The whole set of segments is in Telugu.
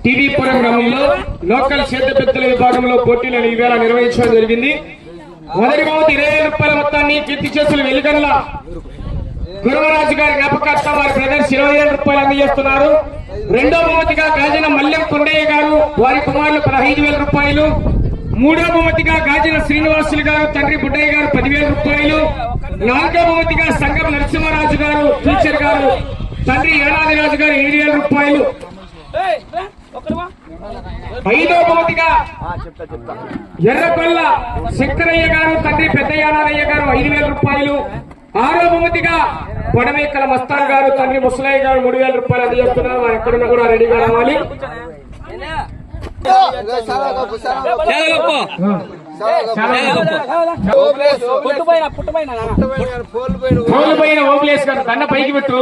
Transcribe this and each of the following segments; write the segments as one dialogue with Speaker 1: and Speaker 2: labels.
Speaker 1: టీవీ పురం గ్రామంలో లోకల్ చేతిపెత్తల విభాగంలో పోటీలను ఈవేళ నిర్వహించడం జరిగింది. మొదటి బహుమతి 20,000 రూపాయల మొత్తాన్ని కీర్తి చేసులు వెలుగల్ల గురువరాజు గారి జ్ఞాపకార్థం వారి బ్రదర్స్ 20,000 రూపాయలు అందజేస్తున్నారు. రెండో బహుమతిగా గాజన మల్లెం కొండయ్య గారు వారి కుమారులు 15,000 రూపాయలు. మూడో బహుమతిగా గాజన శ్రీనివాసులు గారు తండ్రి బుడ్డయ్య గారు 10,000 రూపాయలు. నాలుగో బహుమతిగా సంగం నరసింహరాజు గారు టీచర్ గారు తండ్రి యానాదిరాజు గారు 7,000 రూపాయలు. ఐదో బహుమతిగా ఎర్రపల్ల శంకరయ్య గారు తండ్రి పెద్ద యానాదయ్య గారు 5,000 రూపాయలు. ఆరో బహుమతిగా పొడమేకల మస్తాన్ గారు తండ్రి ముసలయ్య గారు 3,000 రూపాయలు అందజేస్తున్నారు. వారు ఎక్కడున్నా కూడా రెడీగా రావాలి. పోలిపోయిన ఓబ్లేస్ గారు కన్న పైకి పెట్టు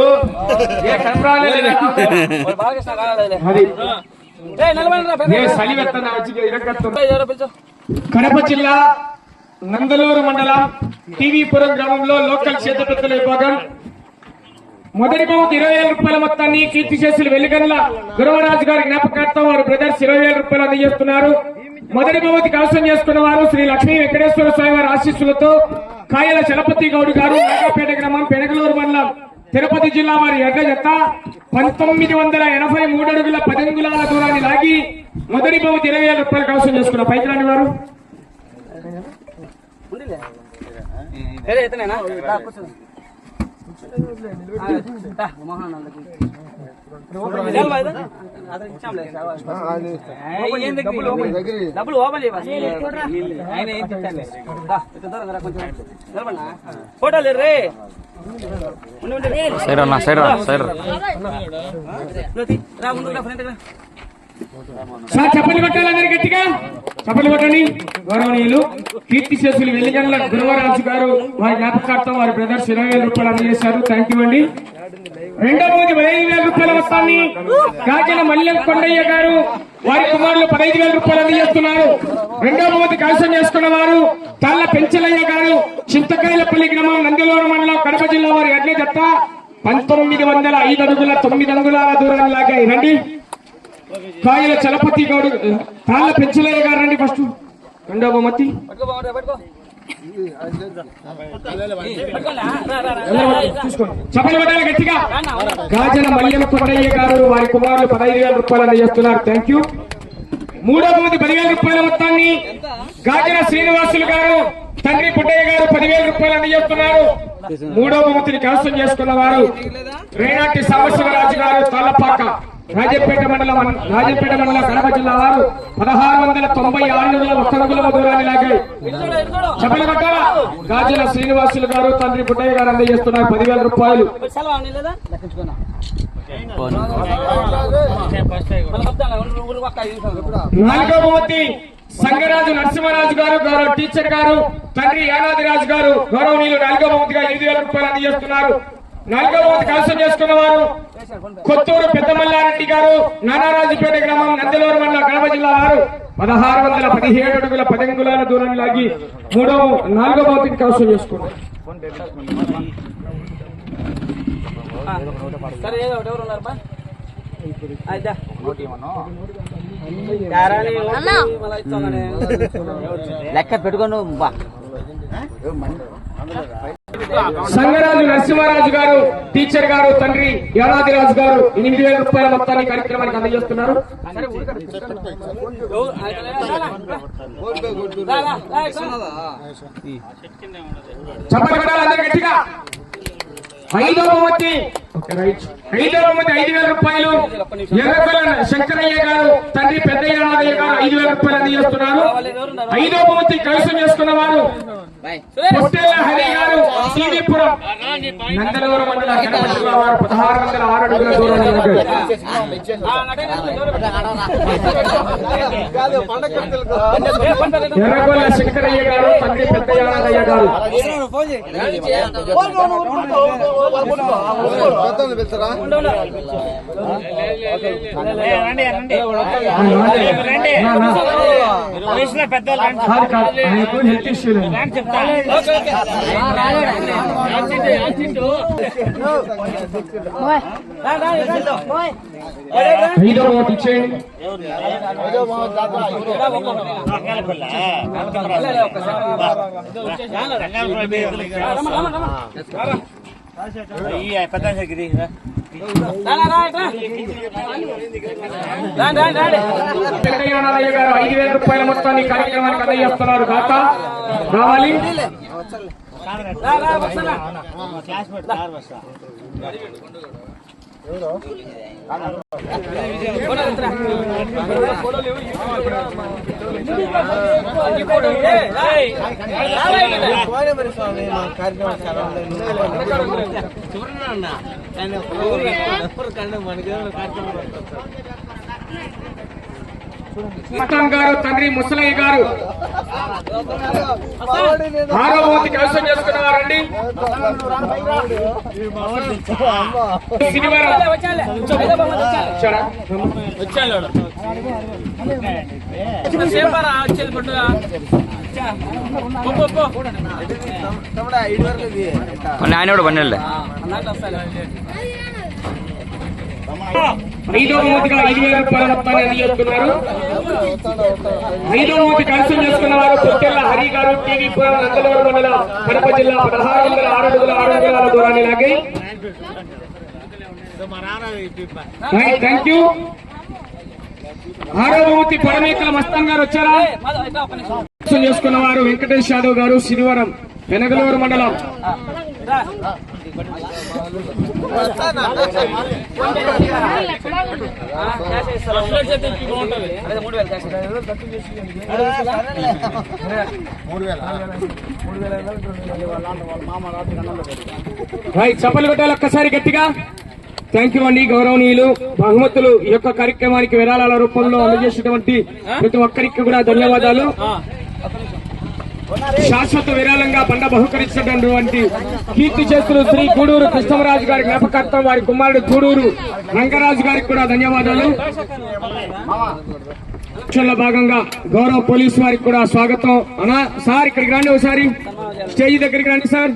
Speaker 1: కడప జిల్లా నందలూరు మండలం టీవీపురం గ్రామంలో లోకల్ చేతిపెత్తల విభాగం మొదటి బహుమతి 20,000 రూపాయల మొత్తాన్ని కీర్తి చేసులు వెలుగల్ల గురువరాజు గారి జ్ఞాపకార్థం వారు బ్రదర్స్ 20,000 రూపాయలు అందజేస్తున్నారు. మొదటి బహుమతి కవసం చేసుకున్న వారు శ్రీ లక్ష్మీ వెంకటేశ్వర స్వామి వారి ఆశీస్సులతో కాయల చలపతి గౌడ్ గారు నాగపేట గ్రామం పెనగలూరు మండలం తిరుపతి జిల్లా వారి ఎడ్ల జత 1983 అడుగుల 10 అంగుళాల దూరాన్ని లాగి మొదటి బహుమతి 20,000 రూపాయలు కవసం చేసుకున్నారు. పైకి రాని వారు
Speaker 2: డబ్బులు ఓపెన్ ఫోటోలు రే
Speaker 1: సార్ చప్పట్లు కొట్టాలి అందరు గట్టిగా చప్పట్లు కొట్టండి. గౌరవనీయులు కీర్తి చేసులు వెల్లిగండ్ల గురువరాజు గారు వారి జ్ఞాపకార్థం వారి బ్రదర్స్ 20,000 రూపాయలు అందజేశారు. థ్యాంక్ యూ అండి. రెండో బహుమతి 15,000 రూపాయల మొత్తాన్ని గాజన మల్లెం కొండయ్య గారు వారి కుమారులు 15,000 రూపాయలు అందజేస్తున్నారు. రెండో బహుమతి కైవసం చేసుకున్న వారు తాళ్ల పెంచలయ్య గారు చింతకాయలపల్లి గ్రామం నందిలోరు మండలం కడప జిల్లా వారి ఎడ్ల జత 1905 అడుగుల 9 అంగుళాల దూరాన్ని లాగాయి. రండి కాయల చలపతి గౌడ్ తాళ్ల పెంచలయ్య గారు రండి. ఫస్ట్ రెండో బహుమతి చప్పలు కొట్టాలి గట్టిగా. గాజన మల్లెం కొండయ్య గారు వారి కుమారులు 15,000 రూపాయలు అందజేస్తున్నారు. Thank you. మూడో బహుమతి 10,000 రూపాయల మొత్తాన్ని గాజన శ్రీనివాసులు గారు తండ్రి బుడ్డయ్య గారు 10,000 రూపాయలు అందజేస్తున్నారు. మూడో బహుమతిని కవసం చేసుకున్న వారు రేనాటి సాంబశివరాజు గారు తాళ్లపాక రాజంపేట మండలం కడప జిల్లా వారు 1696 అడుగుల 1 అంగుళం దూరాన్ని లాగాయి. చెప్పలు కొట్టాలా. గాజుల శ్రీనివాసులు గారు తండ్రి బుడ్డయ్య గారు అందజేస్తున్నారు 10,000 రూపాయలు. నాలుగో బహుమతి సంగరాజు నరసింహరాజు గారు గౌరవ టీచర్ గారు తండ్రి యానాదిరాజు గారు గౌరవనీయులు నాలుగో బహుమతిగా 8,000 రూపాయలు అందజేస్తున్నారు. నాలుగో బహుమతి కవసం చేసుకున్న వారు కొత్తూరు పెద్దమల్లారెడ్డి గారు నానారాజుపేట గ్రామం నందిలోరు మండలం కడప జిల్లా వారు 1617 అడుగుల 10 అంగుళాల దూరాన్ని లాగి నాలుగో బహుమతిని కవసం చేసుకున్నారు.
Speaker 2: లెక్క పెట్టుకోను
Speaker 1: సంగరాజు నరసింహరాజు గారు టీచర్ గారు తండ్రి యానాదిరాజు గారు 8,000 రూపాయల మొత్తాన్ని కార్యక్రమానికి అందజేస్తున్నారు. చప్పట్లు కొట్టాలి అందరు గట్టిగా. ఐదో బహుమతి 5,000 రూపాయలు ఎర్రపల్ల శంకరయ్య గారు తండ్రి పెద్ద యానాదయ్య గారు 5,000 రూపాయలు అందజేస్తున్నారు. ఐదో బహుమతి కైవసం చేసుకున్న వారు పొట్టెల హరి గారు టీవీపురం నందలూరు మండలం కడప జిల్లా వారు 1606 అడుగుల దూరాన్ని లాగాయి. ఎర్రగొల్ల శంకరయ్య గారు తండ్రి పెద్ద యానాదయ్య గారు
Speaker 3: పెద్ద
Speaker 1: హెల్త్ ఇష్యూ ఐదో బహుమతి ఇచ్చేయండి. వెంకయ్యనారాయణ గారు 5,000 రూపాయల మొత్తాన్ని కార్యక్రమానికి అందజేస్తున్నారు. కాక రావాలి. మతం గారు తండ్రి ముసలయ్య గారు 6వ బహుమతి కైవసం చేసుకున్నవారండి. శనివారం
Speaker 2: ఆయన కూడా పన్నెండు.
Speaker 1: 5వ బహుమతిగా 5,000 రూపాయల మొత్తాన్ని అందజేస్తున్నారు. 5వ బహుమతి కైవసం చేసుకున్న వారు పొట్టెల్ల హరి గారు, టీవీ పురం, నందలూరు మండలం, కడప జిల్లా. 1606 అడుగుల 6 అంగుళాల దూరాన్ని లాగి. Thank you. 6వ బహుమతి పరమేకల మస్తాన్ గారు వచ్చారా? చేసుకున్న వారు వెంకటేష్ యాదవ్ గారు, శనివారం, వెనగలూరు మండలం. చప్పలు కొట్టాలి ఒక్కసారి గట్టిగా. థ్యాంక్ యూ అండి. గౌరవనీయులు బహుమతులు ఈ యొక్క కార్యక్రమానికి విరాళాల రూపంలో అందజేసినటువంటి ప్రతి ఒక్కరికి కూడా ధన్యవాదాలు. శాశ్వత విరాళంగా బండ బహుకరించినటువంటి కీర్తి చేస్తున్న శ్రీ గూడూరు కృష్ణరాజు గారి జ్ఞాపకార్థం వారి కుమారుడు గూడూరు రంగరాజు గారికి కూడా ధన్యవాదాలు. భాగంగా గౌరవ పోలీసు వారికి కూడా స్వాగతం. అన్నా సార్ ఇక్కడికి రండి, ఒకసారి స్టేజ్ దగ్గరికి రండి సార్.